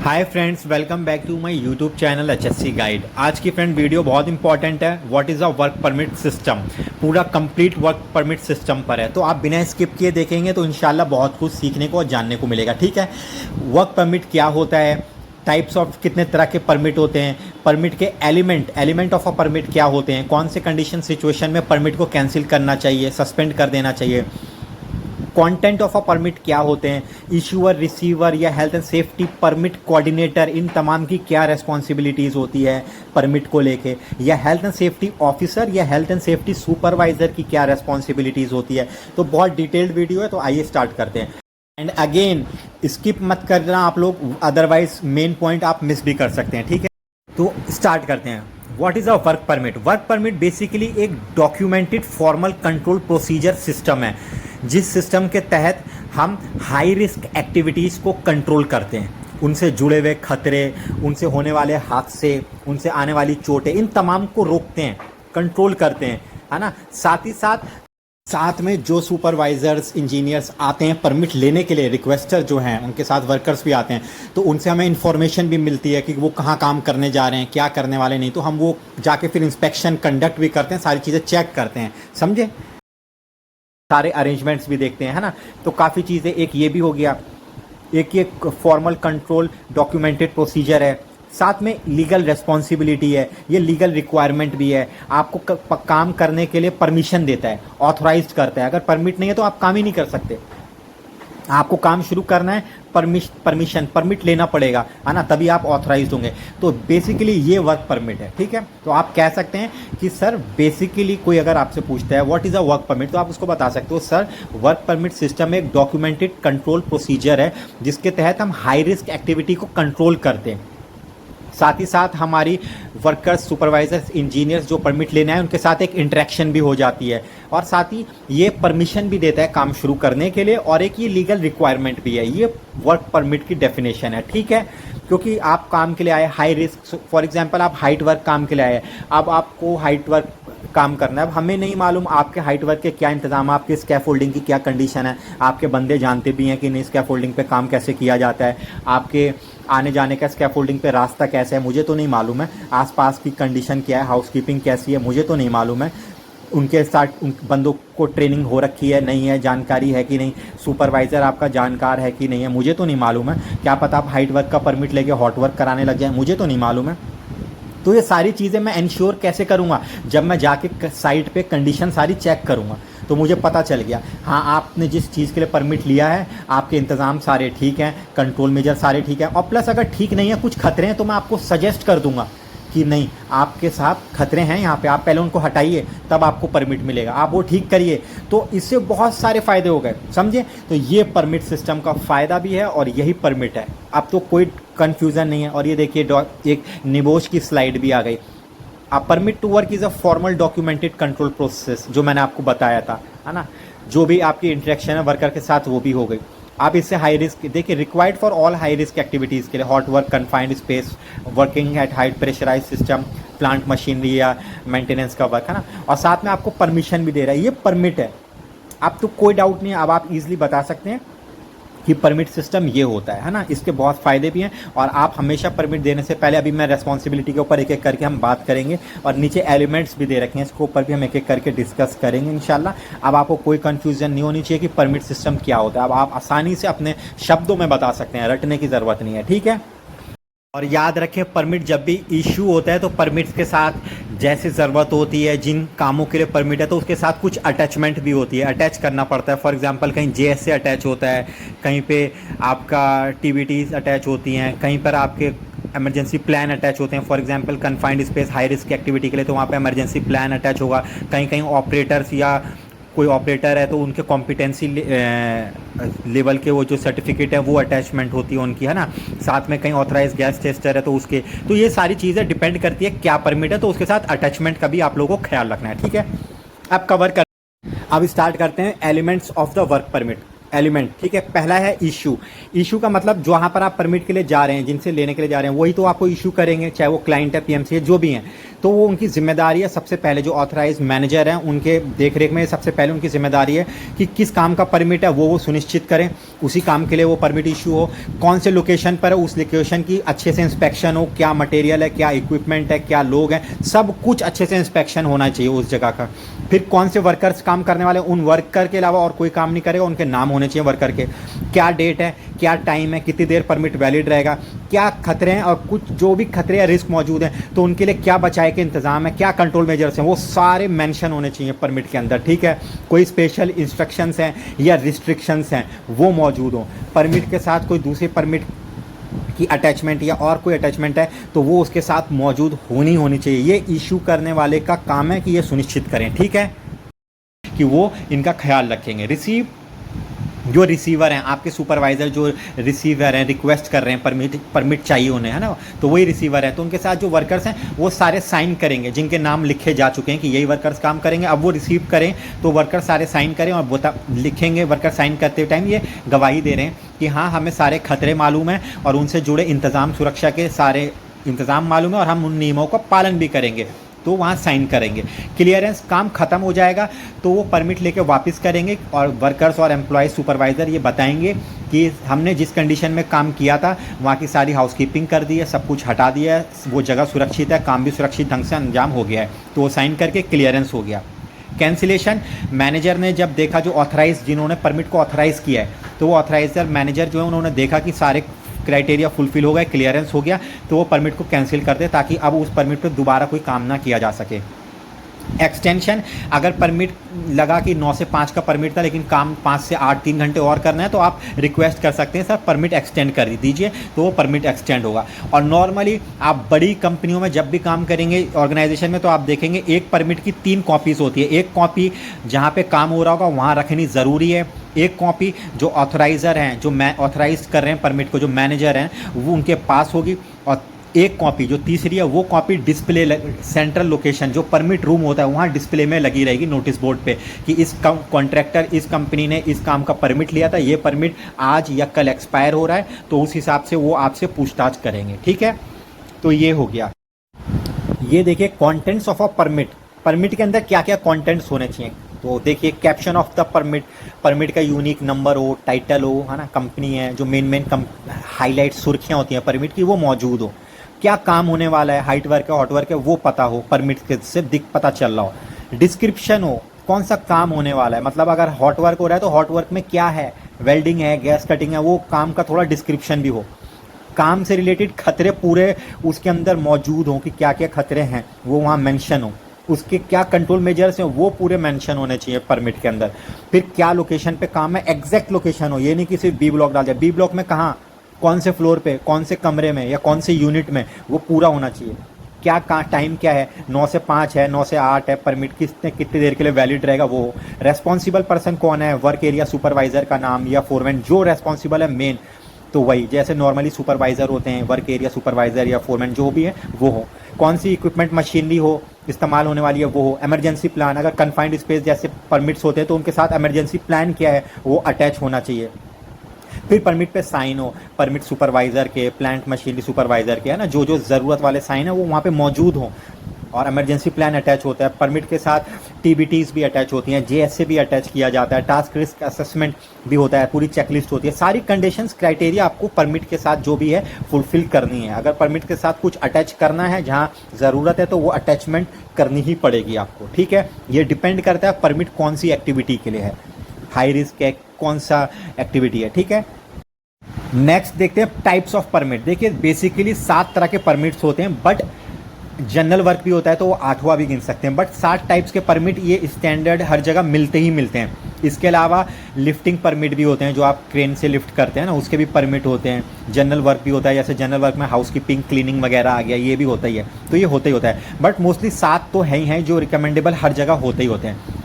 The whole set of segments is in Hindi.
Hi friends, welcome back to my YouTube channel HSC guide. आज की फ्रेंड वीडियो बहुत इंपॉर्टेंट है। What is a work permit system, पूरा कंप्लीट वर्क परमिट सिस्टम पर है। तो आप बिना स्किप किए देखेंगे तो इंशाल्लाह बहुत कुछ सीखने को और जानने को मिलेगा। ठीक है, वर्क परमिट क्या होता है, टाइप्स ऑफ कितने तरह के परमिट होते हैं, परमिट के एलिमेंट ऑफ अ परमिट क्या होते हैं, कौन से कंडीशन सिचुएशन में परमिट को कैंसिल करना चाहिए, सस्पेंड कर देना चाहिए, कंटेंट ऑफ अ परमिट क्या होते हैं, इशूअर, रिसीवर या health and safety permit coordinator, इन तमाम की क्या रेस्पॉन्सिबिलिटीज़ होती है परमिट को लेके, या हेल्थ एंड सेफ्टी ऑफिसर या हेल्थ एंड सेफ्टी सुपरवाइज़र की क्या रेस्पॉन्सिबिलिटीज़ होती है। तो बहुत डिटेल्ड वीडियो है, तो आइए स्टार्ट करते हैं। एंड अगेन स्किप मत करना आप लोग, अदरवाइज मेन पॉइंट आप मिस भी कर सकते हैं। ठीक है, तो स्टार्ट करते हैं। What is a work permit? Work permit basically एक documented formal control procedure system है, जिस सिस्टम के तहत हम हाई रिस्क एक्टिविटीज़ को कंट्रोल करते हैं, उनसे जुड़े हुए खतरे, उनसे होने वाले हादसे, उनसे आने वाली चोटें, इन तमाम को रोकते हैं, कंट्रोल करते हैं, है ना। साथ ही साथ में जो सुपरवाइजर्स, इंजीनियर्स आते हैं परमिट लेने के लिए, रिक्वेस्टर जो हैं उनके साथ वर्कर्स भी आते हैं, तो उनसे हमें इन्फॉर्मेशन भी मिलती है कि वो कहाँ काम करने जा रहे हैं, क्या करने वाले नहीं। तो हम वो जाके फिर इंस्पेक्शन कंडक्ट भी करते हैं, सारी चीज़ें चेक करते हैं, समझे, सारे अरेंजमेंट्स भी देखते हैं, है ना। तो काफ़ी चीज़ें, एक ये भी हो गया, एक ये फॉर्मल कंट्रोल डॉक्यूमेंटेड प्रोसीजर है, साथ में लीगल रिस्पॉन्सिबिलिटी है, ये लीगल रिक्वायरमेंट भी है। आपको काम करने के लिए परमिशन देता है, ऑथराइज्ड करता है। अगर परमिट नहीं है तो आप काम ही नहीं कर सकते। आपको काम शुरू करना है, परमिट लेना पड़ेगा, है ना, तभी आप ऑथराइज्ड होंगे। तो बेसिकली ये वर्क परमिट है। ठीक है, तो आप कह सकते हैं कि सर बेसिकली कोई अगर आपसे पूछता है what is a work permit, तो आप उसको बता सकते हो सर वर्क परमिट सिस्टम एक डॉक्यूमेंटेड कंट्रोल प्रोसीजर है, जिसके तहत हम हाई रिस्क एक्टिविटी को कंट्रोल करते हैं। साथ ही साथ हमारी वर्कर्स, सुपरवाइजर्स, इंजीनियर्स जो परमिट लेना है उनके साथ एक इंटरेक्शन भी हो जाती है, और साथ ही ये परमिशन भी देता है काम शुरू करने के लिए, और एक ये लीगल रिक्वायरमेंट भी है। ये वर्क परमिट की डेफिनेशन है। ठीक है, क्योंकि आप काम के लिए आए हाई रिस्क, फॉर एग्जांपल आप हाइट वर्क काम के लिए आए, अब आपको हाइट वर्क काम करना है। अब हमें नहीं मालूम आपके हाइट वर्क के क्या इंतजाम, आपके स्कैफोल्डिंग की क्या कंडीशन है, आपके बंदे जानते भी हैं कि नहीं स्कैफोल्डिंग पे काम कैसे किया जाता है, आपके आने जाने का स्कैफोल्डिंग पे रास्ता कैसा है, मुझे तो नहीं मालूम है, आसपास की कंडीशन क्या है, हाउसकीपिंग कैसी है, मुझे तो नहीं मालूम है, उनके साथ उन बंदों को ट्रेनिंग हो रखी है नहीं है, जानकारी है कि नहीं, सुपरवाइज़र आपका जानकार है कि नहीं है, मुझे तो नहीं मालूम है। क्या पता आप हाइट वर्क का परमिट लेके हॉट वर्क कराने लग जाए, मुझे तो नहीं मालूम है। तो ये सारी चीज़ें मैं इंश्योर कैसे करूँगा? जब मैं जाके साइट पे कंडीशन सारी चेक करूँगा, तो मुझे पता चल गया हाँ आपने जिस चीज़ के लिए परमिट लिया है, आपके इंतज़ाम सारे ठीक हैं, कंट्रोल मेजर सारे ठीक हैं, और प्लस अगर ठीक नहीं है, कुछ खतरे हैं, तो मैं आपको सजेस्ट कर दूंगा कि नहीं आपके साथ खतरे हैं यहाँ पे, आप पहले उनको हटाइए, तब आपको परमिट मिलेगा, आप वो ठीक करिए। तो इससे बहुत सारे फ़ायदे हो गए, समझे। तो ये परमिट सिस्टम का फ़ायदा भी है और यही परमिट है। अब तो कोई कन्फ्यूज़न नहीं है। और ये देखिए एक निबोश की स्लाइड भी आ गई। A permit to work is a formal documented control process, जो मैंने आपको बताया था, है ना। जो भी आपकी इंटरेक्शन है वर्कर के साथ वो भी हो गई। आप इससे हाई रिस्क देखिए, required for all high risk activities के लिए, hot work, confined space, working at high pressurise system, plant machinery या मेंटेनेंस का वर्क, है ना। और साथ में आपको परमिशन भी दे रहा है, ये परमिट है। अब तो कोई डाउट नहीं है, अब आप इजीली बता सकते हैं कि परमिट सिस्टम ये होता है ना। इसके बहुत फ़ायदे भी हैं, और आप हमेशा परमिट देने से पहले, अभी मैं रेस्पॉन्सिबिलिटी के ऊपर एक एक करके हम बात करेंगे, और नीचे एलिमेंट्स भी दे रखे हैं, इसके ऊपर भी हम एक एक करके डिस्कस करेंगे इंशाल्लाह। अब आपको कोई कन्फ्यूजन नहीं होनी चाहिए कि परमिट सिस्टम क्या होता है। अब आप आसानी से अपने शब्दों में बता सकते हैं, रटने की ज़रूरत नहीं है। ठीक है, और याद रखें परमिट जब भी इशू होता है तो परमिट्स के साथ जैसे ज़रूरत होती है, जिन कामों के लिए परमिट है, तो उसके साथ कुछ अटैचमेंट भी होती है, अटैच करना पड़ता है। फॉर एग्जांपल कहीं जेएस से अटैच होता है, कहीं पे आपका टीबीटीज अटैच होती हैं, कहीं पर आपके इमरजेंसी प्लान अटैच होते हैं। For example confined space high risk activity के लिए, तो वहाँ पे इमरजेंसी प्लान अटैच होगा। कहीं कहीं ऑपरेटर्स या कोई ऑपरेटर है तो उनके कॉम्पिटेंसी लेवल के वो जो सर्टिफिकेट है वो अटैचमेंट होती है उनकी, है ना। साथ में कहीं ऑथराइज गैस टेस्टर है तो उसके, तो ये सारी चीज़ें डिपेंड करती है क्या परमिट है, तो उसके साथ अटैचमेंट का भी आप लोगों को ख्याल रखना है। ठीक है, अब कवर कर, अब स्टार्ट करते हैं elements of the work permit. Element, ठीक है। पहला है इशू। इशू का मतलब जो वहाँ पर आप परमिट के लिए जा रहे हैं, जिनसे लेने के लिए जा रहे हैं, वही तो आपको इशू करेंगे, चाहे वो क्लाइंट है, पीएमसी है, जो भी हैं। तो वो उनकी जिम्मेदारी है, सबसे पहले जो ऑथराइज मैनेजर हैं उनके देखरेख में सबसे पहले उनकी जिम्मेदारी है कि किस काम का परमिट है वो सुनिश्चित करें, उसी काम के लिए वो परमिट इशू हो। कौन से लोकेशन पर है, उस लोकेशन की अच्छे से इंस्पेक्शन हो, क्या मटेरियल है, क्या इक्विपमेंट है, क्या लोग हैं, सब कुछ अच्छे से इंस्पेक्शन होना चाहिए उस जगह का। फिर कौन से वर्कर्स काम करने वाले, उन वर्कर के अलावा और कोई काम नहीं करेगा, उनके नाम होने चाहिए वर्कर के। क्या डेट है, क्या टाइम है, कितनी देर परमिट वैलिड रहेगा, क्या खतरे हैं और कुछ जो भी खतरे या रिस्क मौजूद हैं तो उनके लिए क्या बचाए के इंतजाम है, क्या कंट्रोल मेजर्स हैं, वो सारे मेंशन होने चाहिए परमिट के अंदर, ठीक है। कोई स्पेशल इंस्ट्रक्शंस हैं या रिस्ट्रिक्शंस हैं वो मौजूद हों। परमिट के साथ कोई दूसरी परमिट की अटैचमेंट या और कोई अटैचमेंट है तो वो उसके साथ मौजूद होनी चाहिए। ये इशू करने वाले का काम है कि ये सुनिश्चित करें, ठीक है, कि वो इनका ख्याल रखेंगे। रिसीव, जो रिसीवर हैं, आपके सुपरवाइज़र जो रिसीवर हैं, रिक्वेस्ट कर रहे हैं परमिट चाहिए उन्हें, है ना, तो वही रिसीवर है। तो उनके साथ जो वर्कर्स हैं वो सारे साइन करेंगे, जिनके नाम लिखे जा चुके हैं कि यही वर्कर्स काम करेंगे। अब वो रिसीव करें तो वर्कर सारे साइन करें और लिखेंगे। वर्कर साइन करते टाइम ये गवाही दे रहे हैं कि हाँ, हमें सारे खतरे मालूम हैं और उनसे जुड़े इंतज़ाम, सुरक्षा के सारे इंतज़ाम मालूम है और हम उन नियमों का पालन भी करेंगे, तो वहाँ साइन करेंगे। क्लियरेंस, काम ख़त्म हो जाएगा तो वो परमिट लेके वापस करेंगे और वर्कर्स और एम्प्लॉय सुपरवाइज़र ये बताएंगे कि हमने जिस कंडीशन में काम किया था वहाँ की सारी हाउसकीपिंग कर दी है, सब कुछ हटा दिया है, वो जगह सुरक्षित है, काम भी सुरक्षित ढंग से अंजाम हो गया है, तो वो साइन करके क्लियरेंस हो गया। कैंसिलेशन, मैनेजर ने जब देखा, जो ऑथराइज, जिन्होंने परमिट को ऑथराइज़ किया है, तो वो ऑथराइजर मैनेजर जो है उन्होंने देखा कि सारे क्राइटेरिया फुलफिल हो गए, क्लियरेंस हो गया, तो वो परमिट को कैंसिल कर दे ताकि अब उस परमिट पर दोबारा कोई काम ना किया जा सके। एक्सटेंशन, अगर परमिट लगा कि 9 से 5 का परमिट था लेकिन काम 5 से 8 3 घंटे और करना है तो आप रिक्वेस्ट कर सकते हैं, सर परमिट एक्सटेंड कर दीजिए, तो वो परमिट एक्सटेंड होगा। और नॉर्मली आप बड़ी कंपनियों में जब भी काम करेंगे ऑर्गेनाइजेशन में तो आप देखेंगे एक परमिट की 3 कॉपीज़ होती है। एक कॉपी जहाँ पे काम हो रहा होगा वहाँ रखनी ज़रूरी है, एक कॉपी जो ऑथराइज़र हैं, जो ऑथराइज कर रहे हैं परमिट को, जो मैनेजर हैं, वो उनके पास होगी, और एक कॉपी जो तीसरी है वो कॉपी डिस्प्ले सेंट्रल लोकेशन जो परमिट रूम होता है वहाँ डिस्प्ले में लगी रहेगी नोटिस बोर्ड पे कि इस कॉन्ट्रैक्टर, इस कंपनी ने इस काम का परमिट लिया था, ये परमिट आज या कल एक्सपायर हो रहा है, तो उस हिसाब से वो आपसे पूछताछ करेंगे, ठीक है। तो ये हो गया। ये देखिए contents of a permit, permit के अंदर क्या क्या कंटेंट्स होने चाहिए। तो देखिए caption of the permit, permit का यूनिक नंबर हो, टाइटल हो, है ना, कंपनी है, जो मेन हाईलाइट सुर्खियाँ होती हैं परमिट की वो मौजूद हो, क्या काम होने वाला है, हाइट वर्क है, हॉट वर्क है, वो पता हो, परमिट से पता चल रहा हो। डिस्क्रिप्शन हो, कौन सा काम होने वाला है, मतलब अगर हॉट वर्क हो रहा है तो हॉट वर्क में क्या है, वेल्डिंग है, गैस कटिंग है, वो काम का थोड़ा डिस्क्रिप्शन भी हो। काम से रिलेटेड खतरे पूरे उसके अंदर मौजूद हों कि क्या क्या खतरे हैं वो वहाँ मेंशन हो, उसके क्या कंट्रोल मेजर्स हैं वो पूरे मेंशन होने चाहिए परमिट के अंदर। फिर क्या लोकेशन पे काम है, एग्जैक्ट लोकेशन हो, ये नहीं कि सिर्फ बी ब्लॉक डाल दिया, बी ब्लॉक में कहाँ, कौन से फ्लोर पे, कौन से कमरे में या कौन से यूनिट में, वो पूरा होना चाहिए। क्या टाइम क्या है, 9 से 5 है, 9 से 8 है, परमिट कितनी देर के लिए वैलिड रहेगा वो। रेस्पॉन्सिबल पर्सन कौन है, वर्क एरिया सुपरवाइज़र का नाम या फोरमैन जो रेस्पॉन्सिबल है मेन, तो वही जैसे नॉर्मली सुपरवाइज़र होते हैं, वर्क एरिया सुपरवाइज़र या फोरमैन जो भी है वो हो। कौन सी इक्विपमेंट मशीनरी हो इस्तेमाल होने वाली है वो हो। एमरजेंसी प्लान, अगर कन्फाइंड स्पेस जैसे परमिट्स होते हैं तो उनके साथ एमरजेंसी प्लान क्या है वो अटैच होना चाहिए। फिर परमिट पे साइन हो, परमिट सुपरवाइज़र के, प्लांट मशीनरी सुपरवाइज़र के, है ना, जो जो ज़रूरत वाले साइन है वो वहाँ पे मौजूद हों। और एमरजेंसी प्लान अटैच होता है परमिट के साथ, टीबीटीज़ भी अटैच होती हैं, जेएसए भी अटैच किया जाता है, टास्क रिस्क असेसमेंट भी होता है, पूरी चेकलिस्ट होती है। सारी कंडीशंस क्राइटेरिया आपको परमिट के साथ जो भी है फुलफिल करनी है। अगर परमिट के साथ कुछ अटैच करना है जहाँ ज़रूरत है तो वो अटैचमेंट करनी ही पड़ेगी आपको, ठीक है। ये डिपेंड करता है परमिट कौन सी एक्टिविटी के लिए है, हाई रिस्क है, कौन सा एक्टिविटी है, ठीक है। नेक्स्ट देखते हैं टाइप्स ऑफ परमिट। देखिए बेसिकली 7 तरह के परमिट्स होते हैं, बट जनरल वर्क भी होता है तो वो 8वां भी गिन सकते हैं, बट 7 टाइप्स के परमिट ये स्टैंडर्ड हर जगह मिलते ही मिलते हैं। इसके अलावा लिफ्टिंग परमिट भी होते हैं, जो आप क्रेन से लिफ्ट करते हैं ना, उसके भी परमिट होते हैं। जनरल वर्क भी होता है, जैसे जनरल वर्क में हाउसकीपिंग, क्लीनिंग वगैरह आ गया, ये भी होता ही है, तो ये होता ही होता है। बट मोस्टली 7 तो है ही हैं जो रिकमेंडेबल हर जगह होते ही होते हैं।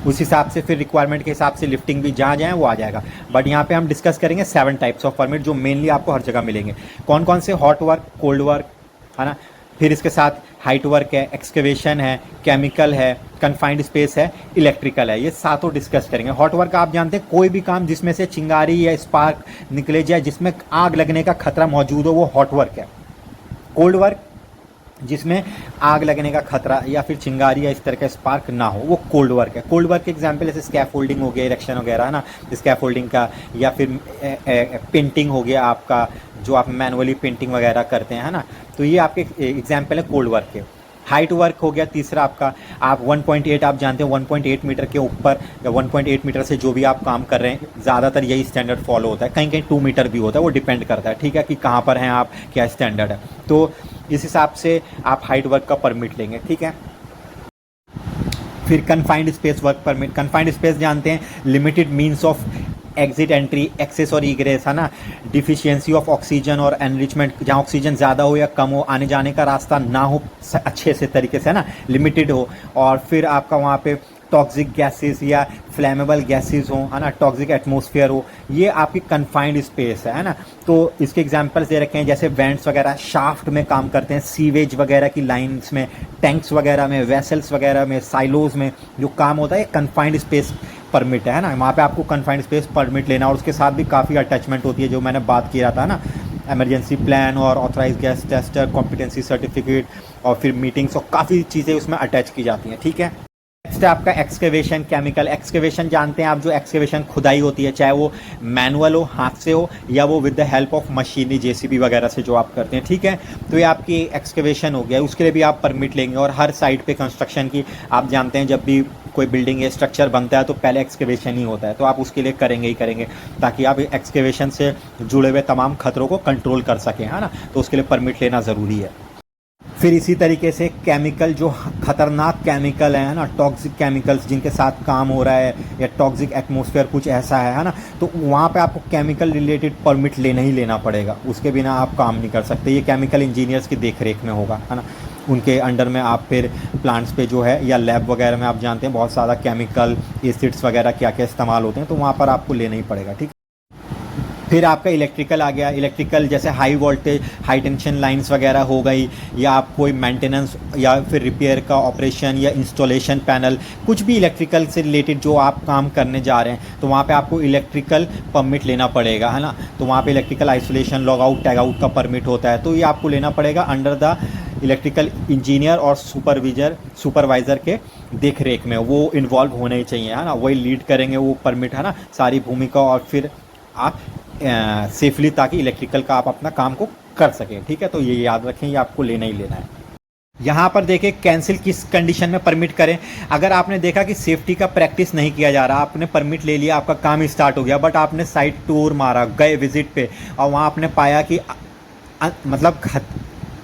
उस हिसाब से फिर रिक्वायरमेंट के हिसाब से लिफ्टिंग भी जहाँ जाए वो आ जाएगा। बट यहाँ पे हम डिस्कस करेंगे 7 टाइप्स ऑफ परमिट जो मेनली आपको हर जगह मिलेंगे। कौन कौन से, हॉट वर्क, कोल्ड वर्क, है ना, फिर इसके साथ हाइट वर्क है, एक्सकेवेशन है, केमिकल है, कन्फाइंड स्पेस है, इलेक्ट्रिकल है, ये सातों डिस्कस करेंगे। हॉट वर्क आप जानते हैं कोई भी काम जिसमें से चिंगारी या स्पार्क निकले जाए, जिसमें आग लगने का खतरा मौजूद हो, वो हॉट वर्क है। कोल्ड वर्क जिसमें आग लगने का खतरा या फिर चिंगारी या इस तरह का स्पार्क ना हो, वो कोल्ड वर्क है। कोल्ड वर्क के एग्जांपल जैसे स्कैफोल्डिंग हो गया, इरेक्शन वगैरह है ना, स्कैफोल्डिंग का, या फिर पेंटिंग हो गया आपका, जो आप मैनुअली पेंटिंग वगैरह करते हैं, है ना, तो ये आपके एग्जाम्पल है कोल्ड वर्क के। हाइट वर्क हो गया तीसरा आपका, आप 1.8 आप जानते हैं 1.8 मीटर के ऊपर या 1.8 मीटर से जो भी आप काम कर रहे हैं, ज़्यादातर यही स्टैंडर्ड फॉलो होता है, कहीं कहीं 2 मीटर भी होता है, वो डिपेंड करता है, ठीक है, कि कहाँ पर हैं आप, क्या स्टैंडर्ड है, तो इस हिसाब से आप हाइट वर्क का परमिट लेंगे, ठीक है। फिर confined space work permit. Confined space जानते हैं limited means of exit entry, access और इग्रेस, है ना, डिफिशियंसी ऑफ ऑक्सीजन और एनरिचमेंट, जहाँ ऑक्सीजन ज़्यादा हो या कम हो, आने जाने का रास्ता ना हो अच्छे से तरीके से, है ना, लिमिटेड हो। और फिर आपका वहाँ पे टॉक्सिक गैसेस या फ्लैमेबल गैसेस हो, है ना, टॉक्सिक एटमॉस्फेयर हो, ये आपकी कन्फाइंड स्पेस है ना। तो इसके एग्जांपल्स दे रखे हैं, जैसे वेंट्स वगैरह शाफ्ट में काम करते हैं, सीवेज वगैरह की लाइंस में, टैंक्स वगैरह में, वेसल्स वगैरह में, साइलोज में जो काम होता है, कन्फाइंड स्पेस परमिट है ना, वहाँ पे आपको कन्फाइंड स्पेस परमिट लेना, और उसके साथ भी काफ़ी अटैचमेंट होती है जो मैंने बात किया था ना, इमरजेंसी प्लान और authorise gas tester, competency certificate, और फिर मीटिंग्स, और काफ़ी चीज़ें उसमें अटैच की जाती हैं, ठीक है। नेक्स्ट है आपका एक्सकेवेशन केमिकल। एक्सकेवेशन जानते हैं आप, जो एक्सकेवेशन खुदाई होती है, चाहे वो मैनुअल हो, हाथ से हो, या वो with the help of machinery JCB वगैरह से जो आप करते हैं, ठीक है, तो ये आपकी एक्सकेवेशन हो गया, उसके लिए भी आप परमिट लेंगे। और हर साइट पे कंस्ट्रक्शन की आप जानते हैं, जब भी कोई बिल्डिंग या स्ट्रक्चर बनता है तो पहले एक्सकेवेशन ही होता है, तो आप उसके लिए करेंगे ही करेंगे, ताकि आप एक्सकेवेशन से जुड़े हुए तमाम खतरों को कंट्रोल कर सकें, है ना, तो उसके लिए परमिट लेना ज़रूरी है। फिर इसी तरीके से केमिकल, जो खतरनाक केमिकल है ना, टॉक्सिक केमिकल्स जिनके साथ काम हो रहा है, या टॉक्सिक एटमॉस्फेयर कुछ ऐसा है ना, तो वहाँ पे आपको केमिकल रिलेटेड परमिट लेना ही लेना पड़ेगा, उसके बिना आप काम नहीं कर सकते। ये केमिकल इंजीनियर्स की देखरेख में होगा, है ना, उनके अंडर में आप फिर प्लांट्स पे जो है, या लैब वगैरह में आप जानते हैं बहुत ज़्यादा केमिकल एसिड्स वगैरह क्या क्या इस्तेमाल होते हैं, तो वहाँ पर आपको लेना ही पड़ेगा, ठीक। फिर आपका इलेक्ट्रिकल आ गया। इलेक्ट्रिकल जैसे high voltage, high tension lines वगैरह हो गई, या आप कोई मेंटेनेंस या फिर रिपेयर का ऑपरेशन या इंस्टॉलेशन पैनल, कुछ भी इलेक्ट्रिकल से रिलेटेड जो आप काम करने जा रहे हैं, तो वहाँ पे आपको इलेक्ट्रिकल परमिट लेना पड़ेगा, है ना। तो वहाँ पे electrical isolation, log out, tag out का परमिट होता है, तो ये आपको लेना पड़ेगा अंडर द इलेक्ट्रिकल इंजीनियर और सुपरवाइज़र के देख रेख में, वो इन्वॉल्व होने ही चाहिए, है ना, वही लीड करेंगे वो परमिट, है ना, सारी भूमिका, और फिर आप सेफली, ताकि इलेक्ट्रिकल का आप अपना काम को कर सकें, ठीक है। तो ये याद रखें, ये आपको लेना ही लेना है। यहाँ पर देखें कैंसिल किस कंडीशन में परमिट करें। अगर आपने देखा कि सेफ्टी का प्रैक्टिस नहीं किया जा रहा, आपने परमिट ले लिया, आपका काम स्टार्ट हो गया, बट आपने साइट टूर मारा, गए विजिट पे, और वहाँ आपने पाया कि मतलब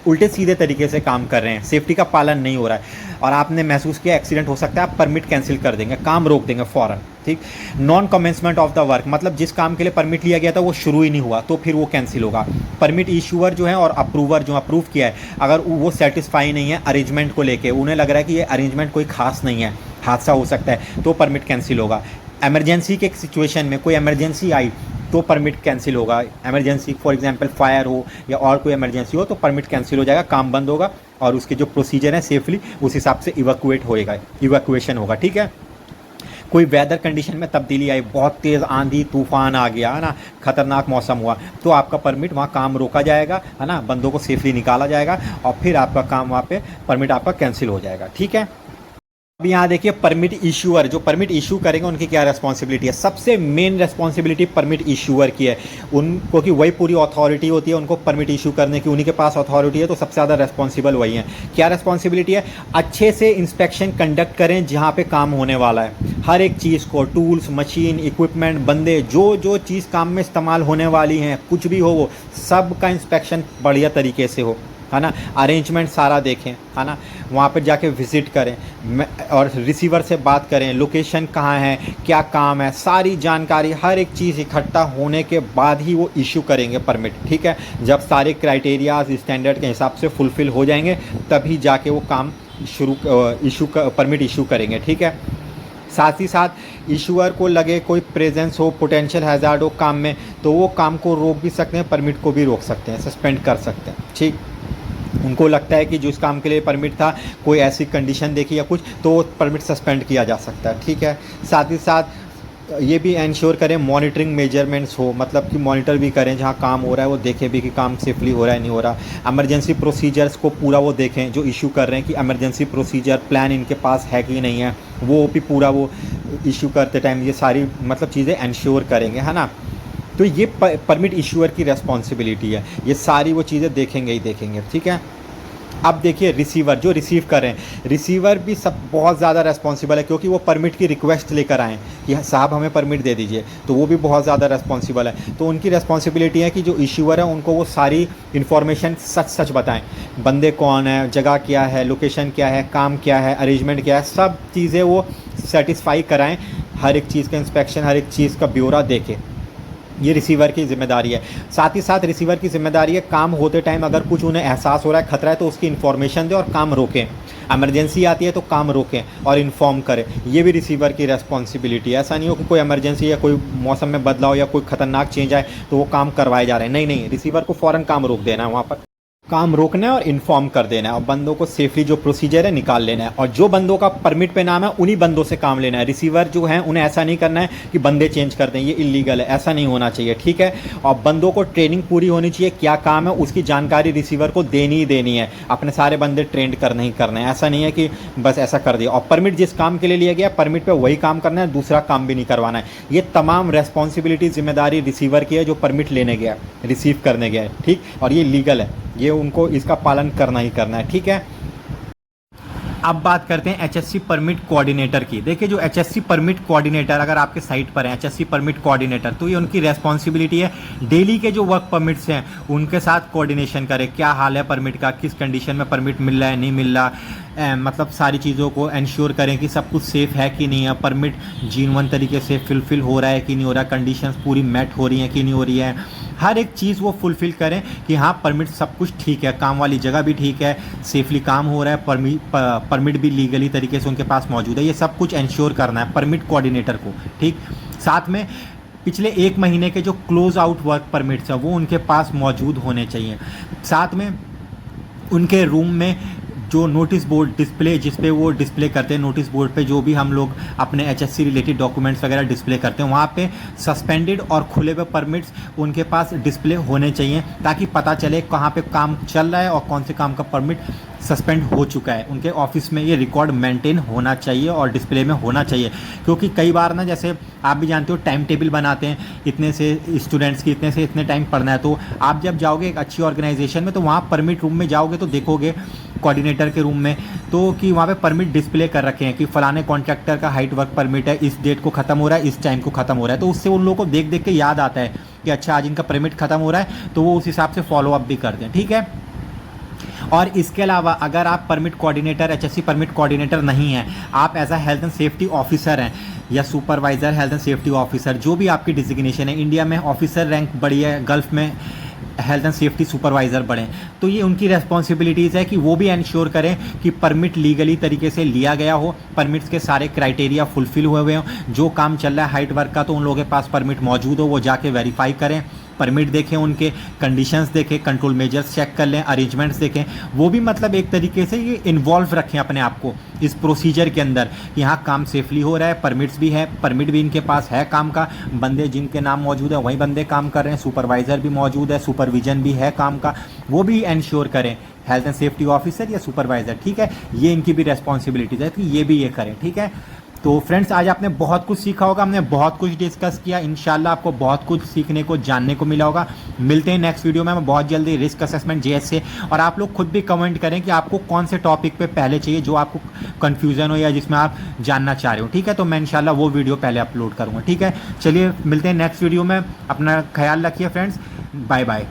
उल्टे सीधे तरीके से काम कर रहे हैं, सेफ्टी का पालन नहीं हो रहा है, और आपने महसूस किया एक्सीडेंट हो सकता है, आप परमिट कैंसिल कर देंगे, काम रोक देंगे फ़ौरन, ठीक। Non commencement of the work, मतलब जिस काम के लिए परमिट लिया गया था वो शुरू ही नहीं हुआ, तो फिर वो कैंसिल होगा। परमिट इशूअर जो है और अप्रूवर जो अप्रूव किया है, अगर वो सेटिस्फाई नहीं है अरेंजमेंट को लेके, उन्हें लग रहा है कि ये अरेंजमेंट कोई खास नहीं है, हादसा हो सकता है, तो परमिट कैंसिल होगा। एमरजेंसी के सिचुएशन में कोई एमरजेंसी आई तो परमिट कैंसिल होगा। एमरजेंसी फॉर एग्जांपल फायर हो या और कोई एमरजेंसी हो, तो परमिट कैंसिल हो जाएगा, काम बंद होगा, और उसके जो प्रोसीजर है सेफली उस हिसाब से इवैक्यूएशन होगा, ठीक है। कोई वेदर कंडीशन में तब्दीली आई, बहुत तेज़ आंधी तूफान आ गया, है ना, खतरनाक मौसम हुआ, तो आपका परमिट वहाँ काम रोका जाएगा, है ना, बंदों को सेफली निकाला जाएगा, और फिर आपका काम वहाँ पे परमिट आपका कैंसिल हो जाएगा, ठीक है। अब यहाँ देखिए परमिट इशूअर, जो परमिट इशू करेंगे उनकी क्या रिस्पॉन्सिबिलिटी है। सबसे मेन रिस्पॉन्सिबिलिटी परमिट इशूअर की है, उनको कि वही पूरी अथॉरिटी होती है उनको परमिट इशू करने की, उन्हीं के पास अथॉरिटी है, तो सबसे ज़्यादा रिस्पॉन्सिबल वही है। क्या रिस्पॉन्सिबिलिटी है? अच्छे से इंस्पेक्शन कंडक्ट करें जहाँ पे काम होने वाला है, हर एक चीज़ को, टूल्स, मशीन, इक्विपमेंट, बंदे, जो चीज़ काम में इस्तेमाल होने वाली हैं, कुछ भी हो, वो सब का इंस्पेक्शन बढ़िया तरीके से हो, है ना। अरेंजमेंट सारा देखें, है ना, वहाँ पर जाके विज़िट करें, और रिसीवर से बात करें, लोकेशन कहाँ है, क्या काम है, सारी जानकारी, हर एक चीज़ इकट्ठा होने के बाद ही वो इशू करेंगे परमिट, ठीक है। जब सारे क्राइटेरियाज स्टैंडर्ड के हिसाब से फुलफ़िल हो जाएंगे, तभी जाके वो काम परमिट इशू करेंगे, ठीक है। साथ ही साथ इशूअर को लगे कोई प्रेजेंस हो, पोटेंशियल हैज़ार्ड हो काम में, तो वो काम को रोक भी सकते हैं, परमिट को भी रोक सकते हैं, सस्पेंड कर सकते हैं, ठीक। उनको लगता है कि जो इस काम के लिए परमिट था कोई ऐसी कंडीशन देखी या कुछ, तो परमिट सस्पेंड किया जा सकता है। ठीक है, साथ ही साथ ये भी इंश्योर करें मॉनिटरिंग मेजरमेंट्स हो, मतलब कि मॉनिटर भी करें, जहाँ काम हो रहा है वो देखें भी कि काम सेफली हो रहा है नहीं हो रहा। इमरजेंसी प्रोसीजर्स को पूरा वो देखें जो इशू कर रहे हैं, कि इमरजेंसी प्रोसीजर प्लान इनके पास है कि नहीं है, वो भी पूरा वो इशू करते टाइम ये सारी मतलब चीज़ें इंश्योर करेंगे, है ना। तो ये परमिट इशूअर की रेस्पॉन्सिबिलिटी है, ये सारी वो चीज़ें देखेंगे ही देखेंगे। ठीक है, अब देखिए रिसीवर जो रिसीव कर रहे हैं, रिसीवर भी सब बहुत ज़्यादा रेस्पॉन्सिबल है, क्योंकि वो परमिट की रिक्वेस्ट लेकर आएँ कि साहब हमें परमिट दे दीजिए, तो वो भी बहुत ज़्यादा रेस्पॉन्सिबल है। तो उनकी रेस्पॉन्सिबिलिटी है कि जो इश्यूअर है उनको वो सारी इन्फॉर्मेशन सच सच बताएं, बंदे कौन है, जगह क्या है, लोकेशन क्या है, काम क्या है, अरेंजमेंट क्या है, सब चीज़ें वो सेटिस्फाई कराएँ, हर एक चीज़ का इंस्पेक्शन, हर एक चीज़ का ब्यौरा देखें। ये रिसीवर की ज़िम्मेदारी है। साथ ही साथ रिसीवर की ज़िम्मेदारी है काम होते टाइम अगर कुछ उन्हें एहसास हो रहा है खतरा है तो उसकी इन्फॉर्मेशन दें और काम रोकें। इमरजेंसी आती है तो काम रोकें और इन्फॉर्म करें, ये भी रिसीवर की रेस्पॉन्सिबिलिटी है। ऐसा नहीं हो कि कोई इमरजेंसी या कोई मौसम में बदलाव या कोई खतरनाक चेंज आए तो वो काम करवाए जा रहे हैं, नहीं नहीं, रिसीवर को फ़ौरन काम रोक देना है, वहाँ पर काम रोकना है और इन्फॉर्म कर देना है, और बंदों को सेफली जो प्रोसीजर है निकाल लेना है, और जो बंदों का परमिट पे नाम है उन्हीं बंदों से काम लेना है। रिसीवर जो हैं उन्हें ऐसा नहीं करना है कि बंदे चेंज कर दें, ये इलीगल है, ऐसा नहीं होना चाहिए। ठीक है, और बंदों को ट्रेनिंग पूरी होनी चाहिए, क्या काम है उसकी जानकारी रिसीवर को देनी ही देनी है, अपने सारे बंदे ट्रेंड करने ही करने हैं, ऐसा नहीं है कि बस ऐसा कर दिया। और परमिट जिस काम के लिए लिया गया परमिट पर वही काम करना है, दूसरा काम भी नहीं करवाना है। ये तमाम रेस्पॉन्सिबिलिटी जिम्मेदारी रिसीवर की है जो परमिट लेने गया, रिसीव करने गया है। ठीक, और ये लीगल है, ये उनको इसका पालन करना ही करना है। ठीक है, अब बात करते हैं एचएससी परमिट कोऑर्डिनेटर की। देखिए जो एचएससी परमिट कोऑर्डिनेटर अगर आपके साइट पर है एचएससी परमिट कोऑर्डिनेटर, तो ये उनकी रेस्पॉन्सिबिलिटी है डेली के जो वर्क परमिट्स हैं उनके साथ कोऑर्डिनेशन करें, क्या हाल है परमिट का, किस कंडीशन में परमिट मिल रहा है नहीं मिल रहा, मतलब सारी चीज़ों को इंश्योर करें कि सब कुछ सेफ़ है कि नहीं है, परमिट जीन्युइन तरीके से फुलफ़िल हो रहा है कि नहीं हो रहा, कंडीशंस पूरी मेट हो रही हैं कि नहीं हो रही है, हर एक चीज़ वो फुलफ़िल करें कि हाँ परमिट सब कुछ ठीक है, काम वाली जगह भी ठीक है, सेफली काम हो रहा है, परमिट भी लीगली तरीके से उनके पास मौजूद है, ये सब कुछ इंश्योर करना है परमिट कोऑर्डिनेटर को। ठीक, साथ में पिछले 1 महीने के जो क्लोज आउट वर्क परमिट्स है वो उनके पास मौजूद होने चाहिए। साथ में उनके रूम में जो नोटिस बोर्ड डिस्प्ले जिस पे वो डिस्प्ले करते हैं, नोटिस बोर्ड पे जो भी हम लोग अपने एचएससी रिलेटेड डॉक्यूमेंट्स वगैरह डिस्प्ले करते हैं, वहाँ पे सस्पेंडेड और खुले हुए परमिट्स उनके पास डिस्प्ले होने चाहिए, ताकि पता चले कहाँ पे काम चल रहा है और कौन से काम का परमिट सस्पेंड हो चुका है। उनके ऑफिस में ये रिकॉर्ड मेंटेन होना चाहिए और डिस्प्ले में होना चाहिए, क्योंकि कई बार ना जैसे आप भी जानते हो टाइम टेबल बनाते हैं, इतने से स्टूडेंट्स की इतने से इतने टाइम पढ़ना है, तो आप जब जाओगे एक अच्छी ऑर्गेनाइजेशन में तो वहाँ परमिट रूम में जाओगे तो देखोगे कोऑर्डिनेटर के रूम में तो कि वहाँ पे परमिट डिस्प्ले कर रखे हैं कि फलाने कॉन्ट्रैक्टर का हाइट वर्क परमिट है, इस डेट को ख़त्म हो रहा है, इस टाइम को ख़त्म हो रहा है, तो उससे उन लोगों को देख देख के याद आता है कि अच्छा आज इनका परमिट ख़त्म हो रहा है, तो वो उस हिसाब से फॉलो अप भी करते हैं। ठीक है, और इसके अलावा अगर आप permit coordinator HSC permit coordinator नहीं हैं, आप as a health and safety officer हैं या supervisor health and safety officer, जो भी आपकी डिजिग्नेशन है, इंडिया में ऑफिसर रैंक बढ़ी है, गल्फ में हेल्थ एंड सेफ्टी सुपरवाइज़र बढ़े, तो ये उनकी रेस्पॉन्सिबिलिटीज़ है कि वो भी इंश्योर करें कि परमिट लीगली तरीके से लिया गया हो, परमिट्स के सारे क्राइटेरिया फुलफिल हुए हुए हों, जो काम चल रहा है हाइट वर्क का तो उन लोगों के पास परमिट मौजूद हो, वो जाके वेरीफाई करें, परमिट देखें, उनके कंडीशंस देखें, कंट्रोल मेजर्स चेक कर लें, अरेंजमेंट्स देखें, वो भी मतलब एक तरीके से ये इन्वॉल्व रखें अपने आप को इस प्रोसीजर के अंदर, यहाँ काम सेफली हो रहा है, परमिट्स भी है, परमिट भी इनके पास है काम का, बंदे जिनके नाम मौजूद है वही बंदे काम कर रहे हैं, सुपरवाइज़र भी मौजूद है, सुपरविजन भी है काम का, वो भी इंश्योर करें हेल्थ एंड सेफ्टी ऑफिसर या सुपरवाइज़र। ठीक है, ये इनकी भी रेस्पॉन्सिबिलिटीज़ है कि ये भी ये करें। ठीक है, तो फ्रेंड्स आज आपने बहुत कुछ सीखा होगा, हमने बहुत कुछ डिस्कस किया, इंशाल्लाह आपको बहुत कुछ सीखने को जानने को मिला होगा। मिलते हैं नेक्स्ट वीडियो में हम बहुत जल्दी रिस्क असेसमेंट जेएस से, और आप लोग खुद भी कमेंट करें कि आपको कौन से टॉपिक पे पहले चाहिए जो आपको कन्फ्यूज़न हो या जिसमें आप जानना चाह रहे हो। ठीक है, तो मैं इंशाल्लाह वो वीडियो पहले अपलोड करूँगा। ठीक है, चलिए मिलते हैं नेक्स्ट वीडियो में, अपना ख्याल रखिए फ्रेंड्स, बाय बाय।